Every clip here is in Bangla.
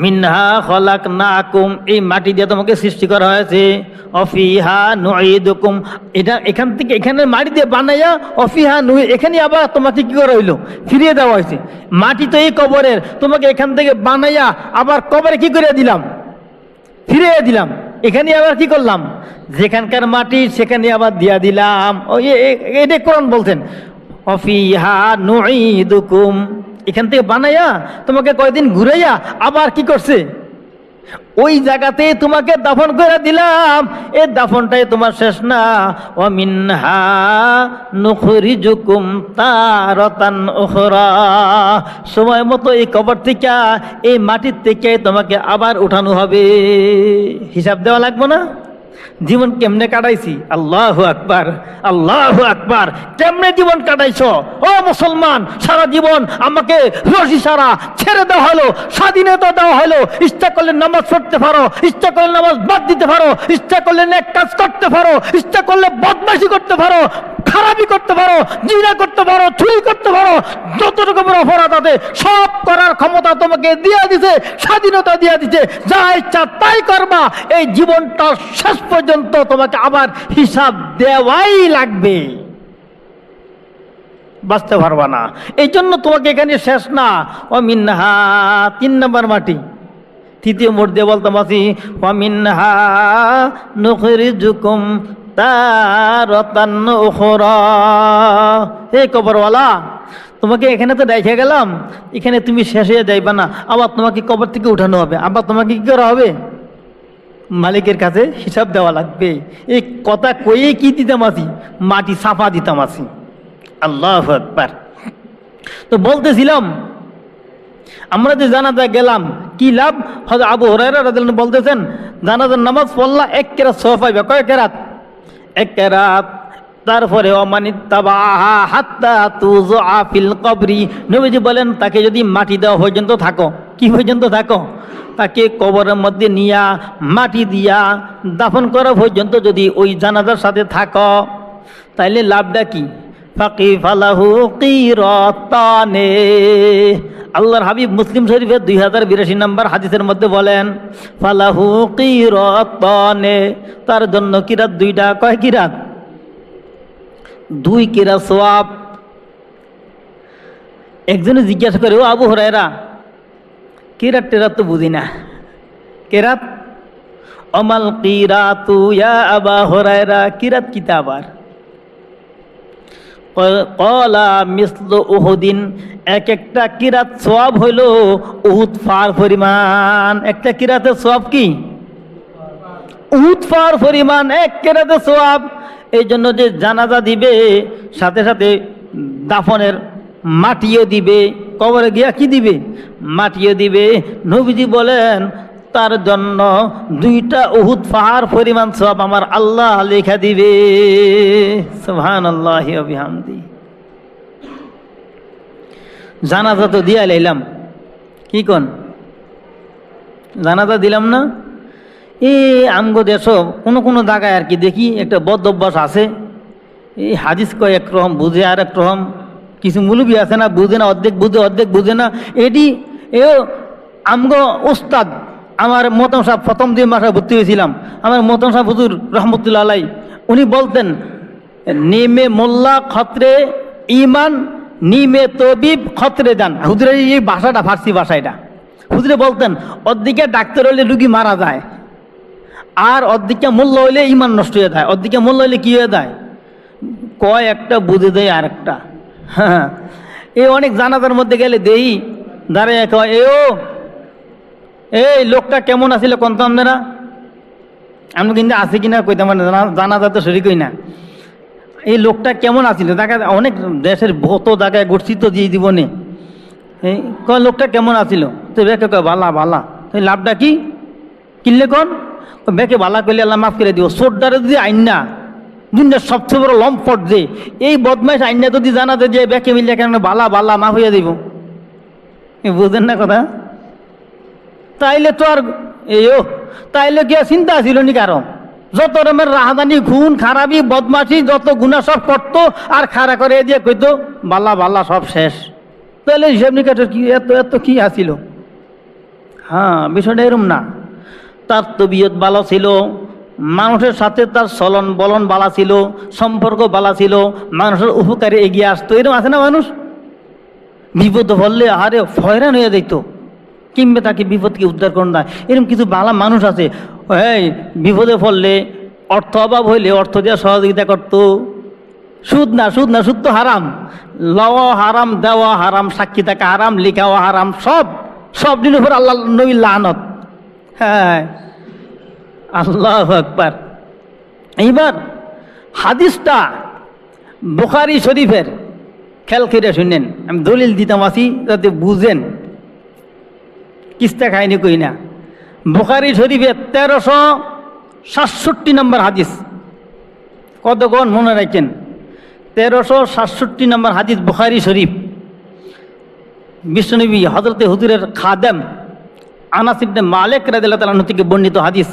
মিনহা খলাকনাকুম, এই মাটি দিয়ে তোমাকে সৃষ্টি করা হয়েছে। অফিহা নুঈদুকুম, এটা এখান থেকে এখানে মাটি দিয়ে বানাইয়া অফিহা নুই, এখানে আবার তোমাকে কি করা হইলো, ফিরিয়ে দেওয়া হয়েছে। মাটি তো এই কবরের, তোমাকে এখান থেকে বানাইয়া আবার কবরে কি করে দিলাম, ফিরিয়ে দিলাম। এখানে আবার কি করলাম, যেখানকার মাটি সেখানে আবার দিয়া দিলাম। এটা কোরআন বলছেন অফিহা নুঈদুকুম, এখান থেকে বানাইয়া তোমাকে কয়দিন ঘুরাইয়া আবার কি করছে, ওই জায়গাতে তোমাকে দাফন করে দিলাম। এই দাফনটাই তোমার শেষ না। ওয়া মিনহা নুখরিজুকুম তারাতান উখরা, সময় মতো এই কবর থেকে, এই মাটির থেকে তোমাকে আবার উঠানো হবে। হিসাব দেওয়া লাগবে না? জীবন কেমনে কাটাইছি, আল্লাহু আকবার, আল্লাহু আকবার। কেমনে জীবন কাটাইছো ও মুসলমান? সারা জীবন আমাকে রশি সারা ছেড়ে দেওয়া হলো, স্বাধীনতা দেওয়া হলো। ইচ্ছা করলে নামাজ পড়তে পারো, ইচ্ছা করলে নামাজ বাদ দিতে পারো, ইচ্ছা করলে নেক কাজ করতে পারো, ইচ্ছা করলে বদমাশি করতে পারো, খারাপি করতে পারো, জিনা করতে পারো, চুরি করতে পারো, যত রকমের অপরাধ আছে সব করার ক্ষমতা তোমাকে দিয়ে দিছে, স্বাধীনতা দিয়ে দিছে। যা ইচ্ছা তাই করবা। এই জীবনটা শেষ পর্যন্ত তোমাকে আবার হিসাব দেওয়াই লাগবে, বাঁচতে পারবা না। এই জন্য তোমাকে এখানে শেষ না। ও মিনহা, 3 নম্বর মাটি, তৃতীয় মোট দিয়ে বলতাম আছি ওয়া মিনহা নুখরিজুকুম তারাতান উখরা। হে কবরওয়ালা, তোমাকে এখানে তো রেখে গেলাম, এখানে তুমি শেষ হয়ে যাইবা না, আবার তোমাকে কবর থেকে উঠানো হবে, আবার তোমাকে কি করা হবে, মালিকের কাছে হিসাব দেওয়া লাগবে। এই কথা কয়ে কি দিতাম আছি, মাটি সাফা দিতাম আছি। আল্লাহু আকবার। তো বলতেছিলাম আমরা যে জানাজা গেলাম কি লাভ? হযরত আবু হুরায়রা রাদিয়াল্লাহু আনহু বলতেছেন, জানাজার নামাজ পড়লা 1 কেরাত সওয়াব পাইবে। কয় কেরাত? 1 কেরাত। তারপরে ওমানিত্তাবাহা হাত্তা তুযআ ফিল কবরি, নবীজি বলেন তাকে যদি মাটি দেওয়া পর্যন্ত থাকো, কি পর্যন্ত থাকো, তাকে কবরের মধ্যে নিয়া মাটি দিয়া দাফন করা পর্যন্ত যদি ওই জানাজার সাথে থাকো, তাইলে লাভটা কি? ফাকি ফালাহু কিরাতানে। আল্লাহর হাবিব মুসলিম শরীফের 2082 নম্বর হাদিসের মধ্যে বলেন ফালাহু কিরাতানে, তার জন্য কিরাত 2টা। কয় কিরাত? 2 কিরাত সওয়াব। একজনে জিজ্ঞাসা করে, ও আবু হুরায়রা, কিরাত টেরাত তো বুঝি না, কিরাত অমাল কিরাতু ইয়া আবা হুরায়রা, কিরাত কিতা আবার? কলা মিসলু উহুদিন, এক একটা কিরাত সওয়াব হইল উহুদ ফার পরিমাণ। একটা কিরাতের সওয়াব কি? উহুদ ফার পরিমাণ এক কিরাতের সওয়াব। এই জন্য যে জানাজা দিবে সাথে সাথে দাফনের মাটিও দিবে, কবরে গিয়া কি দিবে? মাটিও দিবে। নবীজি বলেন তার জন্য 2টা উহুদ পাহাড় পরিমাণ সওয়াব আমার আল্লাহ লেখা দিবে। সুবহানাল্লাহি ওয়া বিহামদি। জানাজা তো দিয়া লাইলাম, কি কোন? জানাজা দিলাম না? এই আমগো দেশ কোনো কোনো জায়গায় আর কি দেখি একটা বদ অভ্যাস আছে, এই হাদিস কয় একরকম বুঝে আর একরকম, কিছু মুলুবি আছে না বুঝে না, অর্ধেক বুঝে অর্ধেক বুঝে না। এটি আমগো উস্তাদ আমার মোহতাম সাহেব, প্রথম 2 মাসে ভর্তি হয়েছিলাম, আমার মোহতাম সাহেব হুজুর রহমতুল্লাহ আলাই, উনি বলতেন নেমে মোল্লা খতরে ইমান, নিমে তবিব খতরে যান। হুজুরের এই ভাষাটা ফার্সি ভাষা, এটা হুজুরে বলতেন অর্ধেকে ডাক্তার হইলে রুগী মারা যায়, আর অর্ধেকে মোল্লা হইলে ইমান নষ্ট হয়ে যায়। অর্ধেকে মোল্লা হইলে কি হয়ে যায়? কয় একটা বুঝে দেয় আর একটা। হ্যাঁ, এই অনেক জানাজার মধ্যে গেলে দেই দাঁড়ায় কয়, এই লোকটা কেমন আছিল কোনটা আপনারা? আমি কিন্তু আছে কিনা কইতাম, জানাজা তো শরীর কই না। এই লোকটা কেমন আছিল? দেখা অনেক দেশের বহুত জায়গায় ঘুরছি তো দিয়ে জীবনে। এই কয় লোকটা কেমন আছিল? তো বেকে কয় ভালা ভালা। তো লাভটা কি? কিনলে কোন বেকে ভালা করলে আল্লাহ মাফ করে দিব। সোড্ডারে যদি আইন না, দুনিয়ার সবচেয়ে বড় লম্পট যে এই বদমাইশ আইনা যদি জানাতে যে বেকে মিললে কেন ভালা ভালা মাফ হইয়া দিব, বুঝেন না কথা? তাইলে তো আর তাইলে কি চিন্তা ছিল নি কারণ? যত রকমের রাহাদানি খুন খারাপি বদমাশি যত গুণা সব করতো, আর খাড়া করে দিয়ে কইতো বাল্লা বাল্লা সব শেষ। তাহলে হিসাব নিকাশের কি এত কি আসিল? হ্যাঁ, বিষয়টা এরম না। তার তবিয়ত ভালো ছিল, মানুষের সাথে তার চলন বলন বালা ছিল, সম্পর্ক বালা ছিল, মানুষের উপকারে এগিয়ে আসতো। এরকম আছে না মানুষ? বিপদ পড়লে আরে হয়রান হয়ে যেত, কিংবা তাকে বিপদকে উদ্ধার করুন না, এরকম কিছু ভালো মানুষ আছে। এই বিপদে পড়লে, অর্থ অভাব হইলে অর্থ দেওয়া সহযোগিতা করতো। সুদ না, সুদ না, সুদ তো হারাম। লওয়া হারাম, দেওয়া হারাম, সাক্ষী থাকা হারাম, লিখাওয়া হারাম, সব দিন উপর আল্লাহ নবীর লানত। হ্যাঁ, আল্লাহু আকবার। এইবার হাদিসটা বুখারী শরীফের, খেয়াল করে শুনেন, আমি দলিল দিতাম আছি যাতে বুঝেন, কিস্তা খাইনি কই না। বুখারী শরীফের 1367 নম্বর হাদিস। কতক্ষণ মনে রাখেন? 1367 নম্বর হাদিস বুখারী শরীফ। বিশ্বনবী হযরতে হুজুরের খাদেম আনাস ইবনে মালিক রাদিয়াল্লাহু তাআলা থেকে বর্ণিত হাদিস।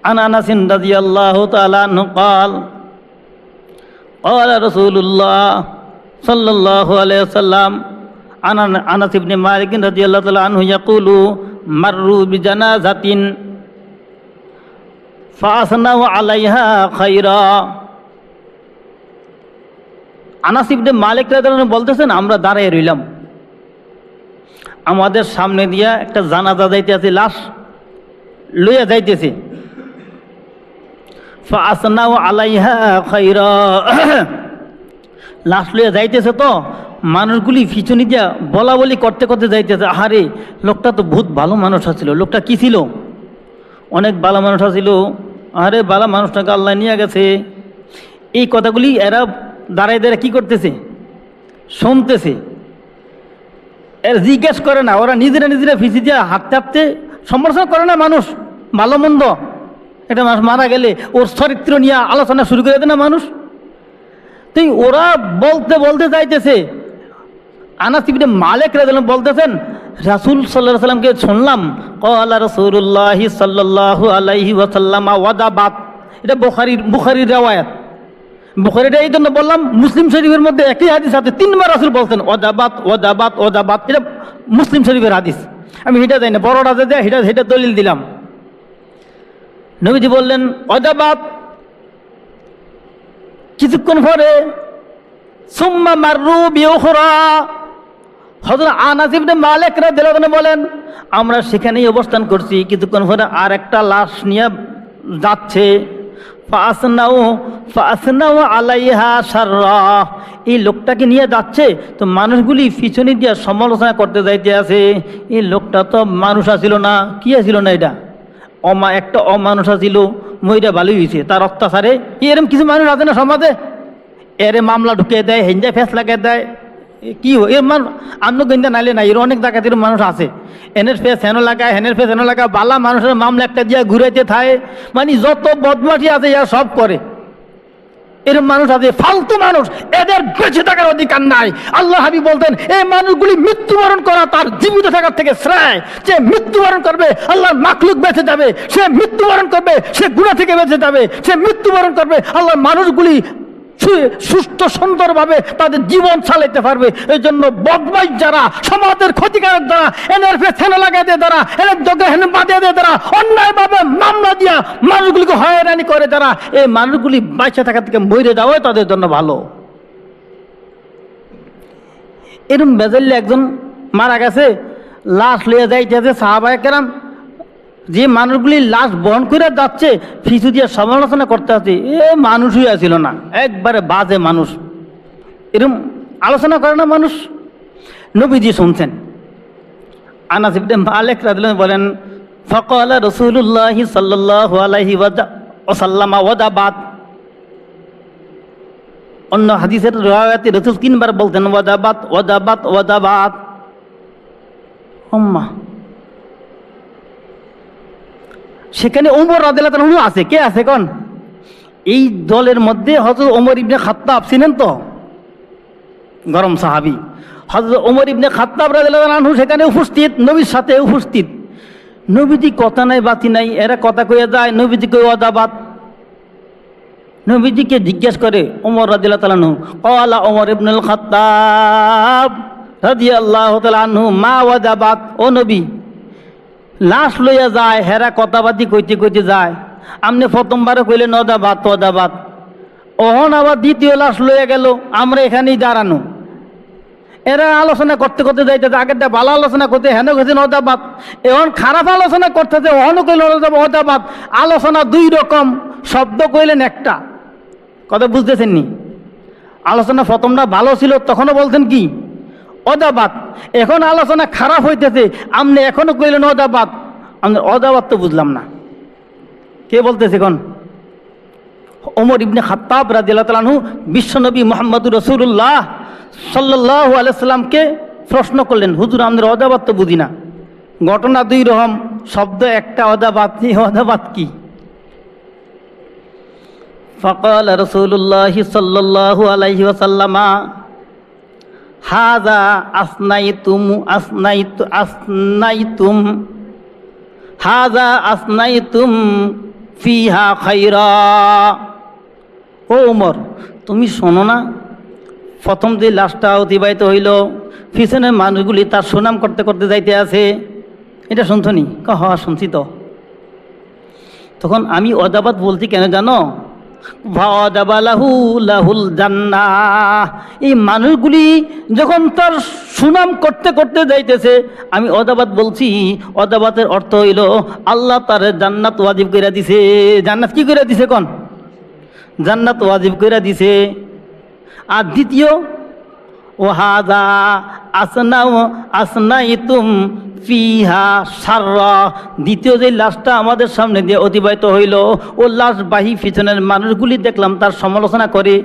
আন আনাস রাদিয়াল্লাহু তাআলা আনহু قال قال رسول الله صلى الله عليه وسلم عن انس بن مالك رضي الله تعالى عنه يقول مروا بجنازة فاثنوا عليها خيرا। আনাস ইবনে মালিক রাদিয়াল্লাহু আনহু বলতেছেন, আমরা দাঁড়িয়ে রইলাম, আমাদের সামনে দিয়া একটা জানাজা যাইতেছে, লাশ লইয়া যাইতেছে। ফাসনাউ আলাইহা খাইরা, লাশ লইয়া যাইতেছে তো মানুষগুলি পিছনে দিয়া বলা বলি করতে করতে যাইতেছে, আহারে লোকটা তো বহুত ভালো মানুষ আছিল। লোকটা কি ছিল? অনেক ভালো মানুষ আছিল। আরে ভালো মানুষটাকে আল্লাহ নিয়ে গেছে। এই কথাগুলি এরা দাঁড়ায় দাঁড়ায় কি করতেছে? শুনতেছে। এর জিজ্ঞেস করে না, ওরা নিজেরা নিজেরা ফিসি দিয়ে হাঁটতে হাঁটতে সমালোচনা করে না মানুষ, ভালো মন্দ। একটা মানুষ মারা গেলে ওর চরিত্র নিয়ে আলোচনা শুরু করে দেয় না মানুষ। তো ওরা বলতে বলতে যাইতেছে, আনাস ইবনে মালিক রাদিয়াল্লাহু আনহু বলতেছেন, রাসূল সাল্লাল্লাহু আলাইহি ওয়াসাল্লামকে শুনলাম, ক্বালা রাসূলুল্লাহি সাল্লাল্লাহু আলাইহি ওয়াসাল্লাম ওয়াদাবাত। এটা বুখারীর riwayat। বুখারীটা এই জন্য বললাম, মুসলিম শরীফের মধ্যে একই হাদিস আছে, 3বার রাসূল বলছেন ওয়াদাবাত ওয়াদাবাত ওয়াদাবাত। এটা মুসলিম শরীফের হাদিস। আমি এটা জানি না, বড়টা যে দেয় এটা দলিল দিলাম। নবীজি বললেন ওয়াদাবাত, কিছুক্ষণ পরে সুম্মা মাররু বিউখরা। হযরত আনাস ইবনে মালিক রাদিয়াল্লাহু আনহু বলেন, আমরা সেখানেই অবস্থান করছি, কিছুক্ষণ পরে আর একটা লাশ নিয়ে যাচ্ছে। ফাসনাউ আলাইহা শাররা, এই লোকটাকে নিয়ে যাচ্ছে তো মানুষগুলি পিছনে দিয়ে সমালোচনা করতে যাইতে আছে, এই লোকটা তো মানুষ আছিল না। কি আছিল না? এটা একটা অমানুষ আছিল, মইরা ভালোই হয়েছে তার অত্যাচারে। এরকম কিছু মানুষ আছে না সমাজে, এরে মামলা ঢুকিয়ে দেয়, হেঞ্জা ফেস লাগিয়ে দেয়। কি এর মানুষ আন্ন গেন্দা নাইলে না, এর অনেক জায়গাতে মানুষ আছে, এনের ফেস হেন লাগায়, হেনের ফেস হেন লাগায়, বালা মানুষের মামলা একটা দিয়ে ঘুরাইতে থাকে। মানে যত বদমাশি আছে এরা সব করে। এরকম মানুষ আছে, ফালতু মানুষ, এদের বেঁচে থাকার অধিকার নাই। আল্লাহ হাবিব বলতেন, এই মানুষগুলি মৃত্যুবরণ করা তার জীবিত থাকার থেকে শ্রেয়। যে মৃত্যুবরণ করবে আল্লাহর মাখলুক বেঁচে যাবে, সে মৃত্যুবরণ করবে সে গুনাহ থেকে বেঁচে যাবে, সে মৃত্যুবরণ করবে আল্লাহর মানুষগুলি সুস্থ সুন্দরভাবে তাদের জীবন চালাইতে পারবে। এই জন্য বদমাইশ যারা, সমাজের ক্ষতিকারক যারা, এনের ফেনে লাগাই দেয় যারা, এনের যোগ্য হেনে বাঁধিয়ে দেয় যারা, অন্যায়ভাবে মামলা দিয়া মানুষগুলিকে হয়রানি করে যারা, এই মানুষগুলি বাইচে থাকা থেকে মরে যাওয়াই তাদের জন্য ভালো। এরকম বেজাল্লে একজন মারা গেছে, লাশ লইয়া যাইতেছে, সাহাবায়ে কেরাম যে মানুষগুলি লাশ বহন করে যাচ্ছে ফিসু দিয়ে সমালোচনা করতে আছে, এ মানুষই আসিল না, একবারে বাজে মানুষ। এরকম আলোচনা করে না মানুষ। নবীজি শুনছেন। আনাস ইবনে মালিক রাদিয়াল্লাহু আনহু বলেন, ফাকালা রাসূলুল্লাহি সাল্লাল্লাহু আলাইহি ওয়াসাল্লাম ওয়াদাবাত। অন্য হাদিসের riwayate রাসূল 3বার বলতেন ওয়াদাবাত ওয়াদাবাত ওয়াদাবাত। আম্মা সেখানে ওমর রাদিয়াল্লাহু আনহু আছে। কে আছে কোন? এই দলের মধ্যে হযরত ওমর ইবনে খাত্তাব ছিলেন তো, গরম সাহাবী। হযরত ওমর ইবনে খাত্তাব রাদিয়াল্লাহু আনহু সেখানে উপস্থিত, নবীর সাথে উপস্থিত। নবীজি কথা নাই বাতি নাই, এরা কথা কইয়া যায়, নবীজি কই ওয়াদাবাত। নবীজিকে জিজ্ঞেস করে ওমর রাদিয়াল্লাহু তাআলা আনহু, ক্বালা ওমর ইবনুল খাত্তাব রাদিয়াল্লাহু তাআলা আনহু, মা ওয়াদাবাত। ও নবী, লাশ লইয়া যায়, হেরা কথাবার্তি কইতে কইতে যায়। আপনি প্রথমবারে কইলেন অদাবাদ অদাবাদ, অহন আবার দ্বিতীয় লাশ লইয়া গেল, আমরা এখানেই দাঁড়ানো। এরা আলোচনা করতে করতে যাইতেছে, আগেরটা ভালো আলোচনা করতে হেন গেছেন অদাবাদ, এখন খারাপ আলোচনা করতেছে অহন কইলেন অদাবাদ। আলোচনা দুই রকম, শব্দ কইলেন একটা, কথা বুঝতেছেন নি? আলোচনা প্রথমটা ভালো ছিল, তখনও বলছেন কি অদাবাদ। এখন আলোচনা খারাপ হইতেছে, আপনি এখনো কইলেন অদাবাদ। আপনার অদাবাদ তো বুঝলাম না, কে বলতেছে এখন? ওমর ইবনে খাত্তাব রাদিয়াল্লাহু তাআলা আনহু বিশ্বনবী মুহাম্মদুর রাসূলুল্লাহ সাল্লাল্লাহু আলাইহি সাল্লামকে প্রশ্ন করলেন, হুজুর আমাদের অদাবাদ তো বুঝি না। ঘটনা দুই রকম, শব্দ একটা, অদাবাদ। অদাবাদ কি? ফাকাল রাসূলুল্লাহ সাল্লাল্লাহু আলাইহি ওয়াসাল্লাম হাযা আসনাইতুম হাযা আসনাইতুম ফিহা খায়রা। ও ওমর, তুমি শোনো না, প্রথম যে লাশটা অতিবাহিত হইল, পিছনের মানুষগুলি তার সুনাম করতে করতে যাইতে আছে, এটা শুনছো নি? হ্যাঁ শুনছি তো। তখন আমি অদাবাদ বলছি কেন জানো? লাহুল জান্নাহ। এই মানুষগুলি যখন তার সুনাম করতে করতে যাইতেছে, আমি অদাবাদ বলছি। অদাবাদের অর্থ হইল আল্লাহ তার জান্নাত ওয়াজিব কইরা দিছে। জান্নাত কি কইরা দিছে কোন? জান্নাত ওয়াজিব কইরা দিছে। আর দ্বিতীয়, ওয়াহাদা আসনাইতুম ফিহা শাররা। দ্বিতীয় যে লাশটা আমাদের সামনে দিয়ে অতিবাহিত হইল, ও লাশবাহী পিছনের মানুষগুলি দেখলাম তার সমালোচনা করে,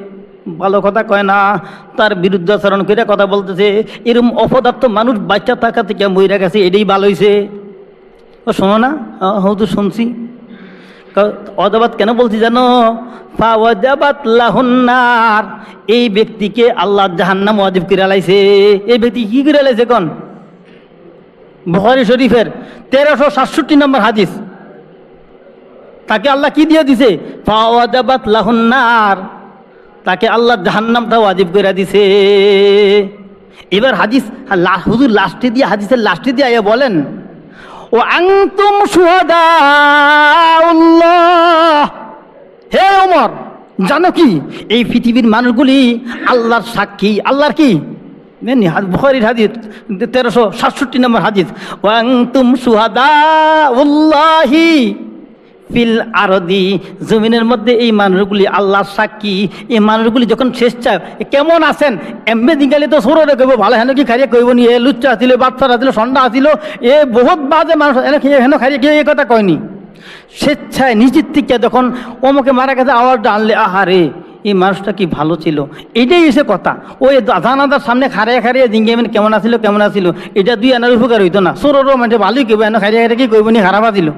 ভালো কথা কয় না, তার বিরুদ্ধাচরণ করে কথা বলতেছে। এরকম অপদার্থ মানুষ বাচ্চা থাকা থেকে মইরা গেছে, এটাই ভালো হয়েছে। ও শোনো না? হয়তো শুনছি। অদাবাদ কেন বলছি জানো? ফাওয়াজাবাত লাহুন্নার। এই ব্যক্তিকে আল্লাহ জাহান্নাম ওয়াজিব করে লাইছে। এই ব্যক্তি কি করে লাইছে কোন? বুখারী শরীফের 1367 নম্বর হাদিস। তাকে আল্লাহ কি দিয়ে দিছে? ফাওয়াজাবাত লাহুন্নার, তাকে আল্লাহ জাহান্নামটা ওয়াজিব করে দিছে। এবার হাদিস হুজুর লাস্টে দিয়ে, হাদিসের লাস্টে দিয়ে আয়া বলেন, ও আনতুম শুহাদাউল্লাহ। হে ওমর, জানো কি এই পৃথিবীর মানুষগুলি আল্লাহর সাক্ষী। আল্লাহর কি? বুখারীর হাদিস 1367 নম্বর হাদিস। ও আনতুম শুহাদাউল্লাহি ফিল আরদি। জমিনের মধ্যে এই মানুষগুলি আল্লাহর সাক্ষী। এই মানুষগুলি যখন শেষ চায় কেমন আছেন, এমনি দিনকালে তো সৌরে কইব ভালো, হেন কি খাইয়ে কইব নি? এ লুচ্চা আসিল, বাচ্চার আসিল, সন্ধ্যা আসিল, এ বহুত বাজে মানুষ, হেন খাইয়ে কি এই কথা কয়নি? স্বেচ্ছায় নিজের থেকে যখন ওমকে মারা গেছে আওয়াজটা আনলে, আহারে এই মানুষটা কি ভালো ছিল, এটাই এসে কথা। ওই জানাদার সামনে খারিয়ে খারিয়ে জিঙ্গে কেমন আসিল কেমন আসিল, এটা দুই আনার উপকার হইতো না। সৌরও মানে ভালোই কইব, হেন খাইয়ে খারিয়ে কি কইব নি খারাপ আসিল,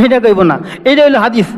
এটা কইব না। এইটা হইল হাদিস।